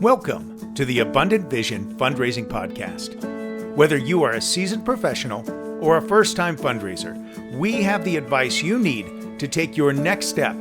Welcome to the Abundant Vision Fundraising Podcast. Whether you are a seasoned professional or a first-time fundraiser, we have the advice you need to take your next step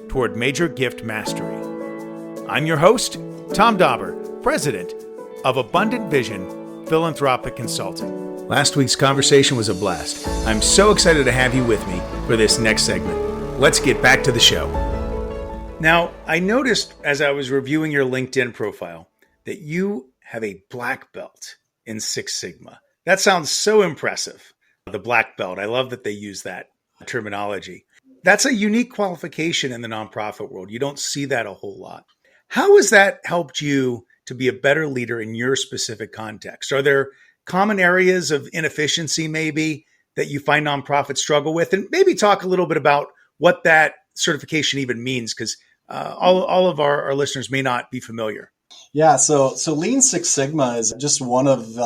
toward major gift mastery. I'm your host, Tom Dauber, President of Abundant Vision Philanthropic Consulting. Last week's conversation was a blast. I'm so excited to have you with me for this next segment. Let's get back to the show. Now, I noticed as I was reviewing your LinkedIn profile that you have a black belt in Six Sigma. That sounds so impressive. The black belt. I love that they use that terminology. That's a unique qualification in the nonprofit world. You don't see that a whole lot. How has that helped you to be a better leader in your specific context? Are there common areas of inefficiency maybe that you find nonprofits struggle with? And maybe talk a little bit about what that certification even means, because all of our listeners may not be familiar. Yeah, so Lean Six Sigma is just one of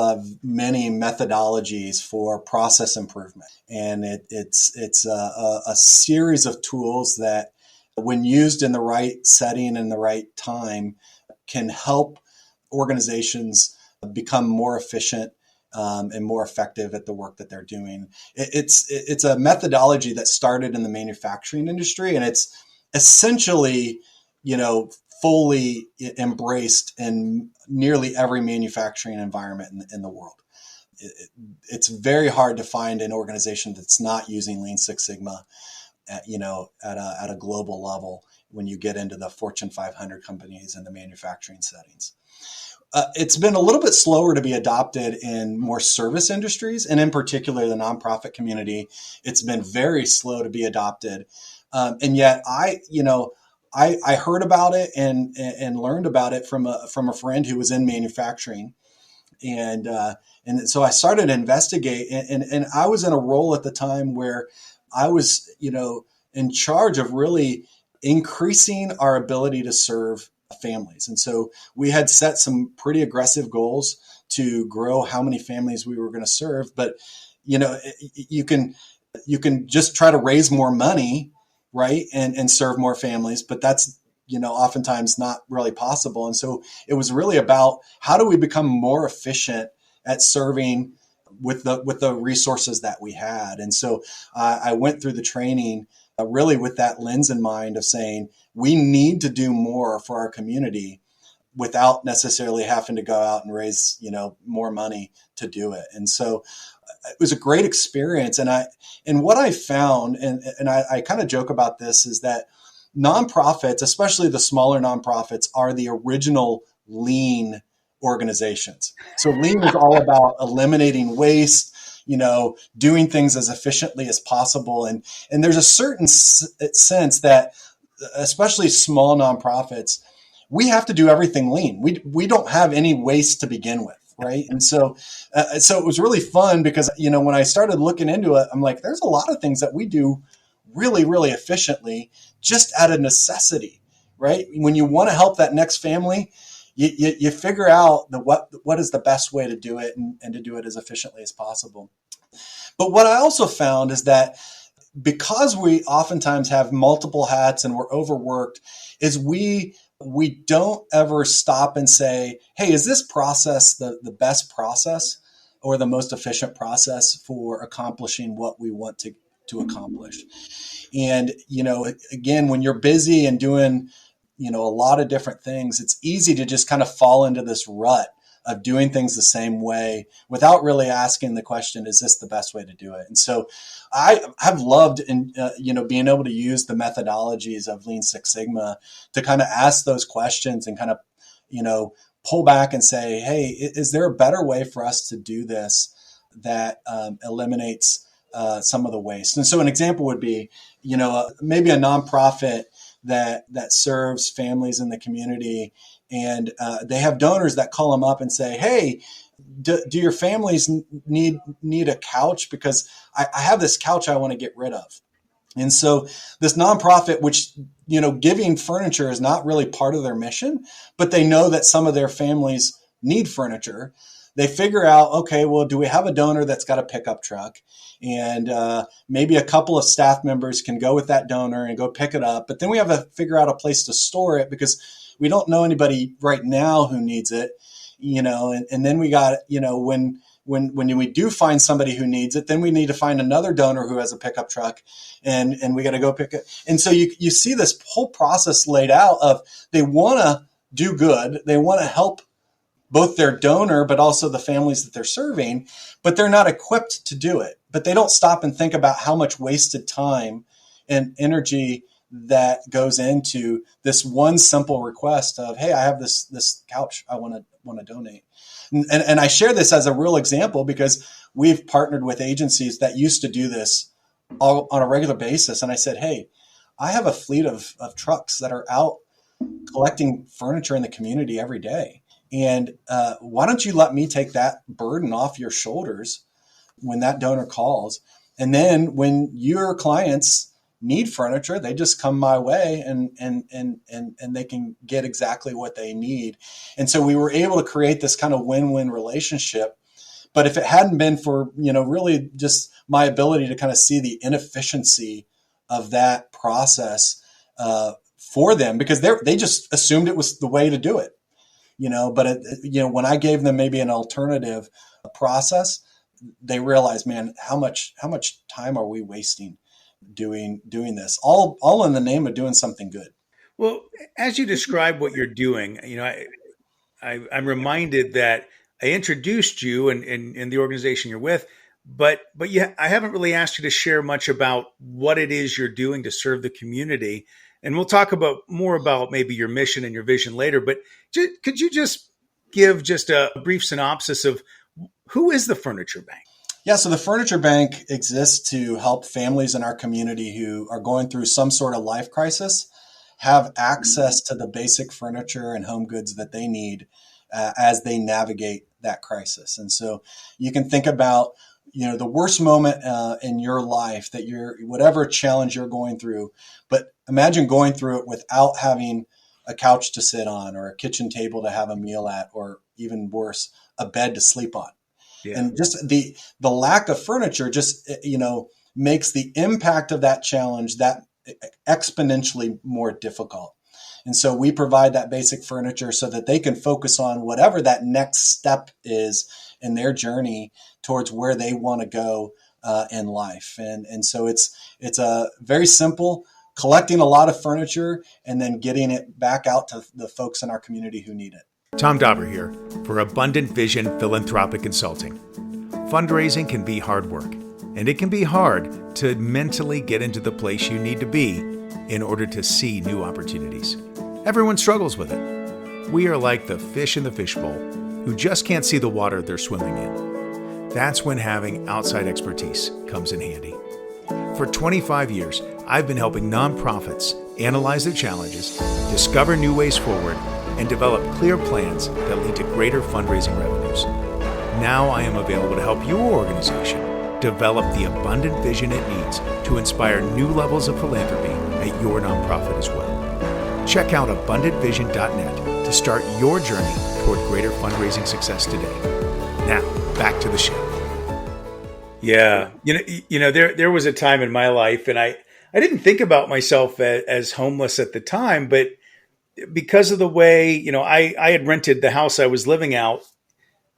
many methodologies for process improvement, and it's a series of tools that, when used in the right setting and the right time, can help organizations become more efficient and more effective at the work that they're doing. It's a methodology that started in the manufacturing industry, and it's essentially, fully embraced in nearly every manufacturing environment in the world. It's very hard to find an organization that's not using Lean Six Sigma at a global level when you get into the Fortune 500 companies and the manufacturing settings. It's been a little bit slower to be adopted in more service industries, and in particular the nonprofit community. It's been very slow to be adopted. And yet I heard about it and learned about it from a friend who was in manufacturing. And so I started to investigate, and I was in a role at the time where I was, in charge of really increasing our ability to serve families. And so we had set some pretty aggressive goals to grow how many families we were going to serve. But, you can just try to raise more money, right, and serve more families, but that's, oftentimes not really possible. And so it was really about, how do we become more efficient at serving with the resources that we had? And so I went through the training really with that lens in mind of saying, we need to do more for our community without necessarily having to go out and raise, more money to do it. And so it was a great experience. And what I found, and I kind of joke about this, is that nonprofits, especially the smaller nonprofits, are the original lean organizations. So lean is all about eliminating waste, doing things as efficiently as possible. And there's a certain sense that, especially small nonprofits, we have to do everything lean. We don't have any waste to begin with. Right. And so it was really fun because, when I started looking into it, I'm like, there's a lot of things that we do really, really efficiently just out of necessity. Right. When you want to help that next family, you figure out what is the best way to do it and to do it as efficiently as possible. But what I also found is that because we oftentimes have multiple hats and we're overworked, is we don't ever stop and say, hey, is this process the best process or the most efficient process for accomplishing what we want to accomplish? And, again, when you're busy and doing, a lot of different things, it's easy to just kind of fall into this rut of doing things the same way without really asking the question, is this the best way to do it? And so I have loved, being able to use the methodologies of Lean Six Sigma to kind of ask those questions and kind of, pull back and say, hey, is there a better way for us to do this that eliminates some of the waste? And so an example would be, maybe a nonprofit that serves families in the community, and they have donors that call them up and say, hey, do your families need a couch? Because I have this couch I want to get rid of. And so this nonprofit, which, giving furniture is not really part of their mission, but they know that some of their families need furniture. they figure out, okay, well, do we have a donor that's got a pickup truck? And maybe a couple of staff members can go with that donor and go pick it up. But then we have to figure out a place to store it because we don't know anybody right now who needs it, and then we got, when we do find somebody who needs it, then we need to find another donor who has a pickup truck and we got to go pick it. And so you see this whole process laid out of they want to do good. They want to help both their donor, but also the families that they're serving, but they're not equipped to do it. But they don't stop and think about how much wasted time and energy that goes into this one simple request of, hey, I have this couch I want to donate. And I share this as a real example because we've partnered with agencies that used to do this all on a regular basis. And I said, hey, I have a fleet of trucks that are out collecting furniture in the community every day. And why don't you let me take that burden off your shoulders when that donor calls? And then when your clients need furniture, they just come my way and they can get exactly what they need. And so we were able to create this kind of win-win relationship. But if it hadn't been for, really just my ability to kind of see the inefficiency of that process for them, because they just assumed it was the way to do it. But when I gave them maybe an alternative process, they realized, man, how much time are we wasting doing this, all in the name of doing something good. Well, as you describe what you're doing, I'm reminded that I introduced you and the organization you're with, but I haven't really asked you to share much about what it is you're doing to serve the community. And we'll talk more about maybe your mission and your vision later. But could you just give just a brief synopsis of who is the Furniture Bank? Yeah, so the Furniture Bank exists to help families in our community who are going through some sort of life crisis have access to the basic furniture and home goods that they need as they navigate that crisis. And so you can think about, the worst moment in your life that whatever challenge you're going through, but imagine going through it without having a couch to sit on or a kitchen table to have a meal at, or even worse, a bed to sleep on. Yeah. And just the lack of furniture just, makes the impact of that challenge that exponentially more difficult. And so we provide that basic furniture so that they can focus on whatever that next step is in their journey towards where they want to go in life. And so it's a very simple, collecting a lot of furniture and then getting it back out to the folks in our community who need it. Tom Dauber here for Abundant Vision Philanthropic Consulting. Fundraising can be hard work, and it can be hard to mentally get into the place you need to be in order to see new opportunities. Everyone struggles with it. We are like the fish in the fishbowl who just can't see the water they're swimming in. That's when having outside expertise comes in handy. For 25 years, I've been helping nonprofits analyze their challenges, discover new ways forward, and develop clear plans that lead to greater fundraising revenues. Now I am available to help your organization develop the abundant vision it needs to inspire new levels of philanthropy at your nonprofit as well. Check out abundantvision.net to start your journey toward greater fundraising success today. Now, back to the show. Yeah, there was a time in my life, and I didn't think about myself as homeless at the time, but because of the way, I had rented the house I was living out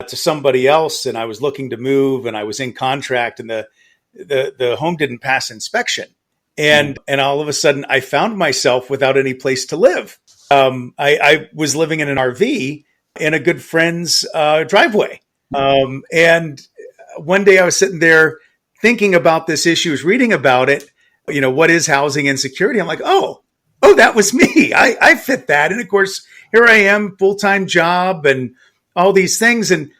to somebody else, and I was looking to move, and I was in contract, and the home didn't pass inspection. And all of a sudden I found myself without any place to live. I was living in an RV in a good friend's driveway. And one day I was sitting there thinking about this issue, was reading about it, what is housing insecurity? I'm like, oh, that was me. I fit that. And of course, here I am, full-time job and all these things. And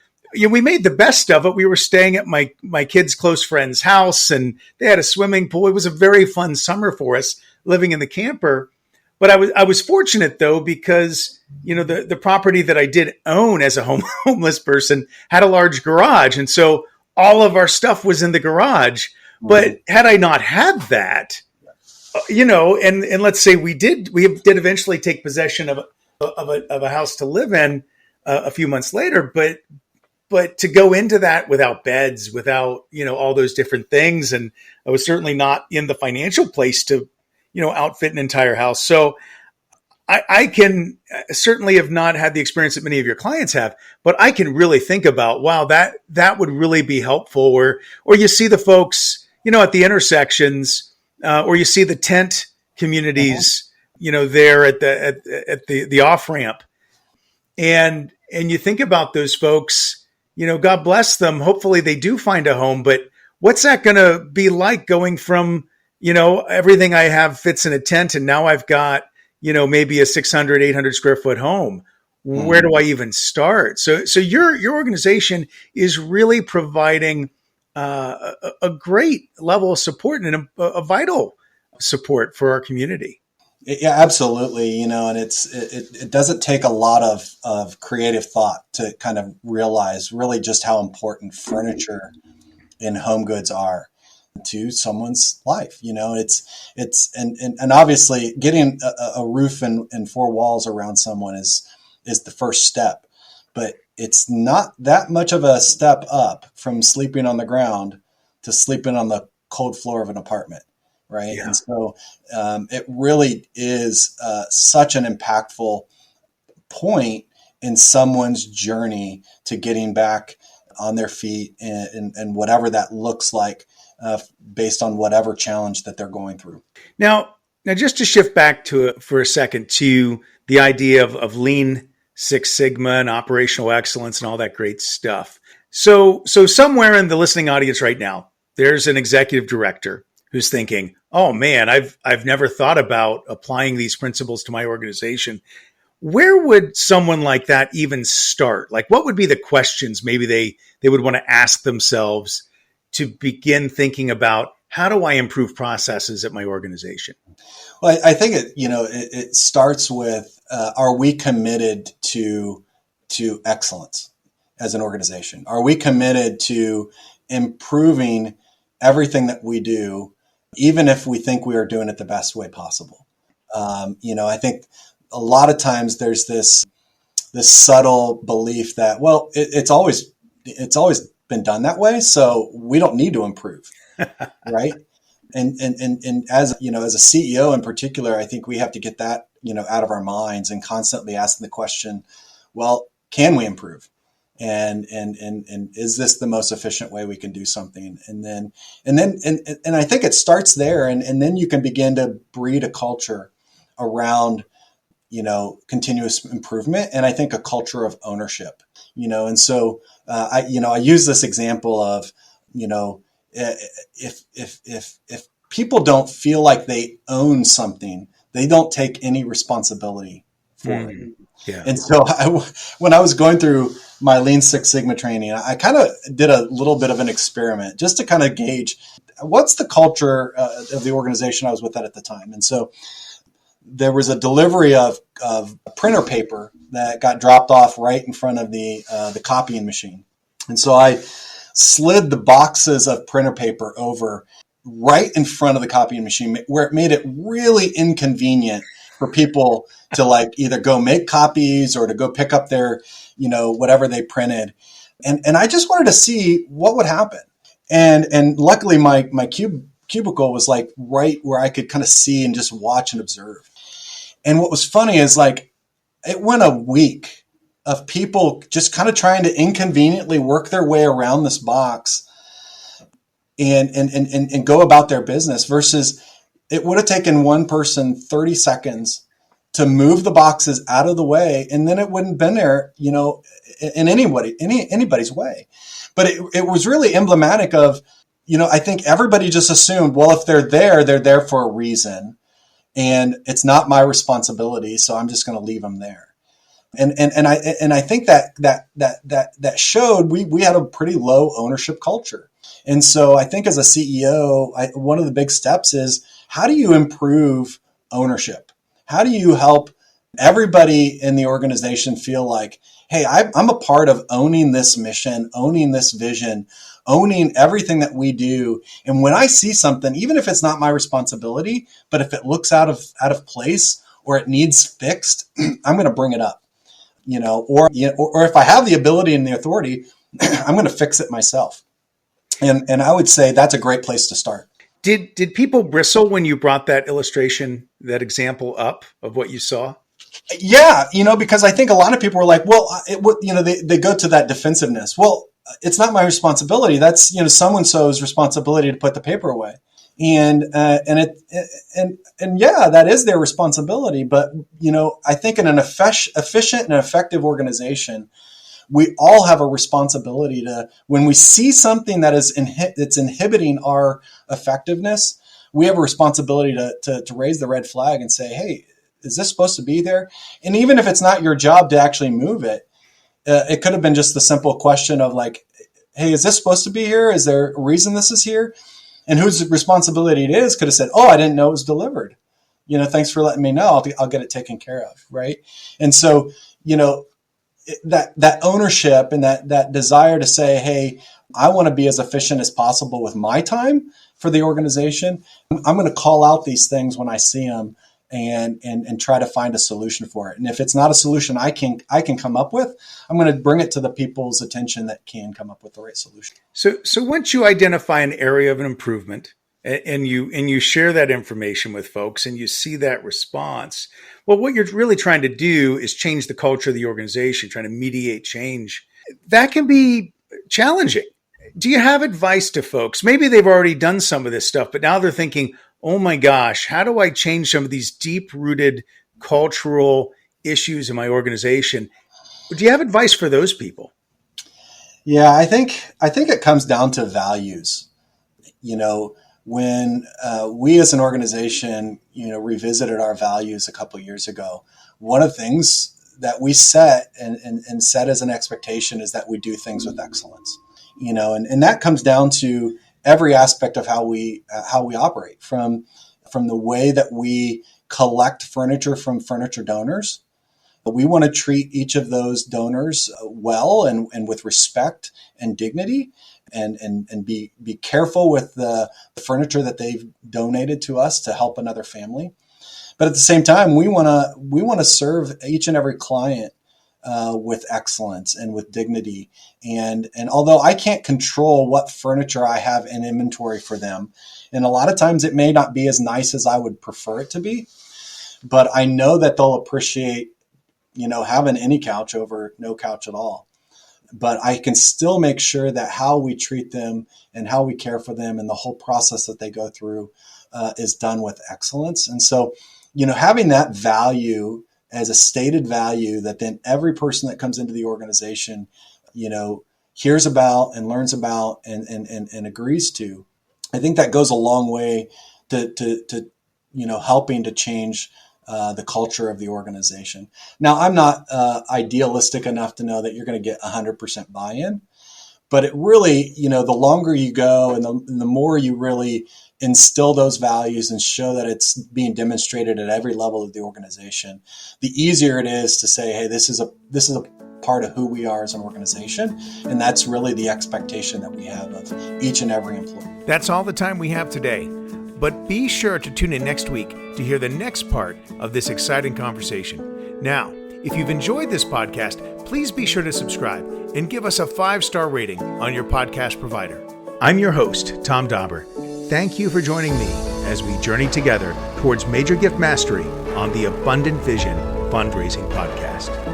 we made the best of it. We were staying at my kid's close friend's house, and they had a swimming pool. It was a very fun summer for us living in the camper. But I was fortunate though, because the property that I did own as a homeless person had a large garage, and so all of our stuff was in the garage. But had I not had that, and let's say we did eventually take possession of a house to live in a few months later, but but to go into that without beds, without, all those different things. And I was certainly not in the financial place to, outfit an entire house. So I can certainly have not had the experience that many of your clients have, but I can really think about, wow, that would really be helpful. Or you see the folks, at the intersections, or you see the tent communities, there at the off ramp, and you think about those folks, God bless them. Hopefully they do find a home, but what's that going to be like going from, everything I have fits in a tent, and now I've got, maybe a 600, 800 square foot home. Where do I even start? So your organization is really providing a great level of support and a vital support for our community. Yeah, absolutely. And it doesn't take a lot of creative thought to kind of realize really just how important furniture and home goods are to someone's life. And obviously getting a roof and four walls around someone is the first step, but it's not that much of a step up from sleeping on the ground to sleeping on the cold floor of an apartment. Right. Yeah. And so it really is such an impactful point in someone's journey to getting back on their feet and whatever that looks like based on whatever challenge that they're going through. Now, just to shift back for a second to the idea of Lean Six Sigma and operational excellence and all that great stuff. So somewhere in the listening audience right now, there's an executive director who's thinking, oh man, I've never thought about applying these principles to my organization. Where would someone like that even start? Like, what would be the questions maybe they would want to ask themselves to begin thinking about, how do I improve processes at my organization? Well, I think it starts with, are we committed to excellence as an organization? Are we committed to improving everything that we do, even if we think we are doing it the best way possible? I think a lot of times there's this subtle belief that, well, it's always been done that way, so we don't need to improve, right? And as as a CEO in particular, I think we have to get that out of our minds and constantly asking the question, well, can we improve? And is this the most efficient way we can do something? And I think it starts there, and then you can begin to breed a culture around continuous improvement, and I think a culture of ownership. And so I use this example of if people don't feel like they own something, they don't take any responsibility for it. Yeah. And so when I was going through my Lean Six Sigma training, I kind of did a little bit of an experiment just to kind of gauge what's the culture of the organization I was with at the time. And so there was a delivery of printer paper that got dropped off right in front of the copying machine. And so I slid the boxes of printer paper over right in front of the copying machine, where it made it really inconvenient for people to either go make copies or to go pick up their, whatever they printed. And I just wanted to see what would happen. And luckily my cubicle was right where I could kind of see and just watch and observe. And what was funny is it went a week of people just kind of trying to inconveniently work their way around this box and go about their business, versus it would have taken one person 30 seconds to move the boxes out of the way, and then it wouldn't have been there, in anybody's way. But it was really emblematic of, I think everybody just assumed, well, if they're there for a reason, and it's not my responsibility, so I'm just going to leave them there. And I think that showed we had a pretty low ownership culture. And so I think as a CEO, one of the big steps is, how do you improve ownership? How do you help everybody in the organization feel like, hey, I'm a part of owning this mission, owning this vision, owning everything that we do. And when I see something, even if it's not my responsibility, but if it looks out of place or it needs fixed, I'm going to bring it up. Or if I have the ability and the authority, I'm going to fix it myself. And I would say that's a great place to start. Did people bristle when you brought that illustration, that example up of what you saw? Yeah, because I think a lot of people were like, well, they go to that defensiveness. Well, it's not my responsibility. That's, so-and-so's responsibility to put the paper away. And yeah, that is their responsibility. But, I think in an efficient and effective organization, we all have a responsibility to, when we see something that is that's inhibiting our effectiveness, we have a responsibility to raise the red flag and say, hey, is this supposed to be there? And even if it's not your job to actually move it, it could have been just the simple question of like, hey, is this supposed to be here? Is there a reason this is here? And whose responsibility it is could have said, oh, I didn't know it was delivered. Thanks for letting me know. I'll get it taken care of. Right. And so, that ownership and that desire to say, hey, I want to be as efficient as possible with my time for the organization. I'm going to call out these things when I see them and try to find a solution for it. And if it's not a solution I can come up with, I'm going to bring it to the people's attention that can come up with the right solution. So once you identify an area of an improvement and you share that information with folks and you see that response, well, what you're really trying to do is change the culture of the organization, trying to mediate change. That can be challenging. Do you have advice to folks? Maybe they've already done some of this stuff, but now they're thinking, oh my gosh, how do I change some of these deep-rooted cultural issues in my organization? Do you have advice for those people? Yeah, I think it comes down to values. When we as an organization, revisited our values a couple of years ago, one of the things that we set and set as an expectation is that we do things with excellence. And that comes down to every aspect of how we operate, from the way that we collect furniture from furniture donors. We want to treat each of those donors well and with respect and dignity, and be careful with the furniture that they've donated to us to help another family. But at the same time, we want to serve each and every client with excellence and with dignity. And although I can't control what furniture I have in inventory for them, and a lot of times it may not be as nice as I would prefer it to be, but I know that they'll appreciate, having any couch over no couch at all. But I can still make sure that how we treat them and how we care for them and the whole process that they go through is done with excellence. And so, having that value as a stated value that then every person that comes into the organization, hears about and learns about and agrees to, I think that goes a long way to helping to change the culture of the organization. Now, I'm not idealistic enough to know that you're going to get 100% buy-in, but it really, the longer you go and the more you really instill those values and show that it's being demonstrated at every level of the organization, the easier it is to say, hey, this is a part of who we are as an organization. And that's really the expectation that we have of each and every employee. That's all the time we have today. But be sure to tune in next week to hear the next part of this exciting conversation. Now, if you've enjoyed this podcast, please be sure to subscribe and give us a 5-star rating on your podcast provider. I'm your host, Tom Dauber. Thank you for joining me as we journey together towards major gift mastery on the Abundant Vision Fundraising Podcast.